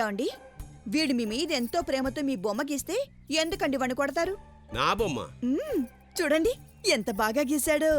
ఏమండి, వీడు మీ మీద ఎంతో ప్రేమతో మీ బొమ్మ గీస్తే ఎందుకండి వాణ్ణి కొడతారు? నా బొమ్మ చూడండి ఎంత బాగా గీశాడో.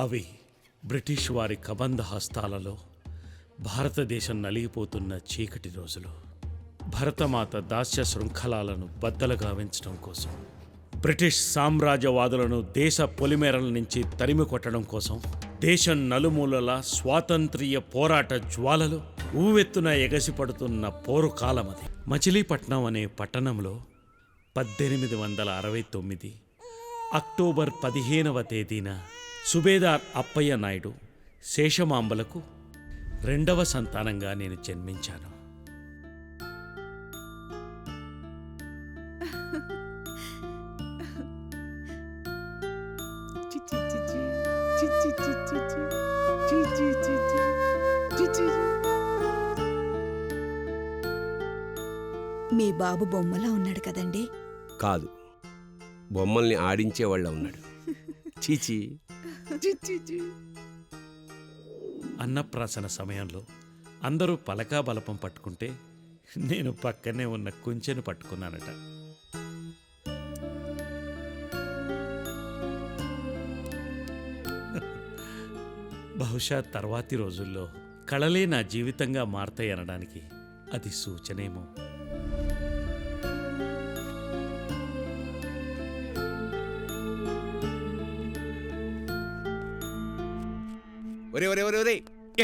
అవి బ్రిటిష్ వారి కబంధ హస్తాలలో భారతదేశం నలిగిపోతున్న చీకటి రోజులు. భరతమాత దాస్య శృంఖలాలను బద్దలు గావించడం కోసం, బ్రిటిష్ సామ్రాజ్యవాదులను దేశ పొలిమేరల నుంచి తరిమి కొట్టడం కోసం దేశం నలుమూలల స్వాతంత్ర్య పోరాట జ్వాలలు ఊవెత్తున ఎగసిపడుతున్న పోరు కాలమది. మచిలీపట్నం అనే పట్టణంలో 1869 అక్టోబర్ 15వ తేదీన సుబేదార్ అప్పయ్య నాయుడు శేషమాంబలకు 2వ సంతానంగా నేను జన్మించాను. మీ బాబు బొమ్మలా ఉన్నాడు కదండి? కాదు, బొమ్మల్ని ఆడించేవాళ్ళ ఉన్నాడు. చీచీ. అన్నప్రాసన సమయంలో అందరూ పలకా బలపం పట్టుకుంటే నేను పక్కనే ఉన్న కుంచెను పట్టుకున్నానట. బహుశా తర్వాతి రోజుల్లో కళలే నా జీవితంగా మారతాయి అనడానికి అది సూచనేమో. ఒరే ఒరే ఒరే ఒరే,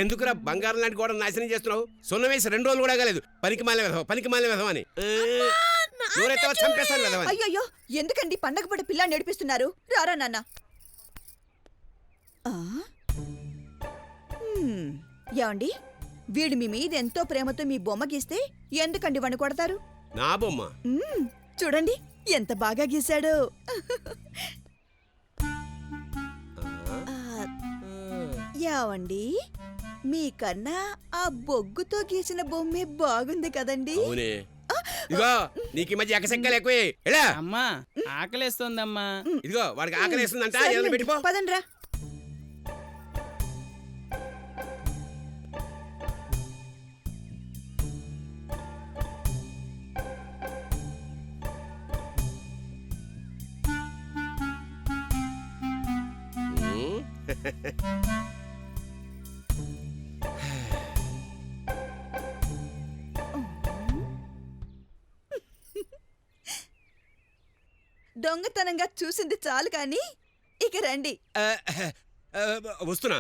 ఎందుకురా బంగారం లాంటి గోడ నాశనం చేస్తున్నావు? సున్న వేసి 2 రోజులు కూడా కాలేదు. పనికి మాలే వెధవ అని చంపేస్తాను వెధవ. అయ్యో, ఎందుకండి పండగ పూట పిల్లాన్ని నడిపిస్తున్నారు? రారా నాన్న. ఏమండి, వీడు మీ మీద ఎంతో ప్రేమతో మీ బొమ్మ గీస్తే ఎందుకండి వాణ్ణి కొడతారు? నా బొమ్మ చూడండి ఎంత బాగా గీశాడో. యావండి, మీకన్నా ఆ బొగ్గుతో గీసిన బొమ్మే బాగుంది కదండి? ఇదిగో నీకు ఈ మధ్య ఎకసెక్కలు ఎక్కువే. అమ్మా ఆకలేస్తోందమ్మా. ఇదిగో వాడికి ఆకలేస్తుందంట, పెట్టిపో. పదండ్రా. దొంగతనంగా చూసింది చాలు కానీ ఇక రండి. వస్తున్నా.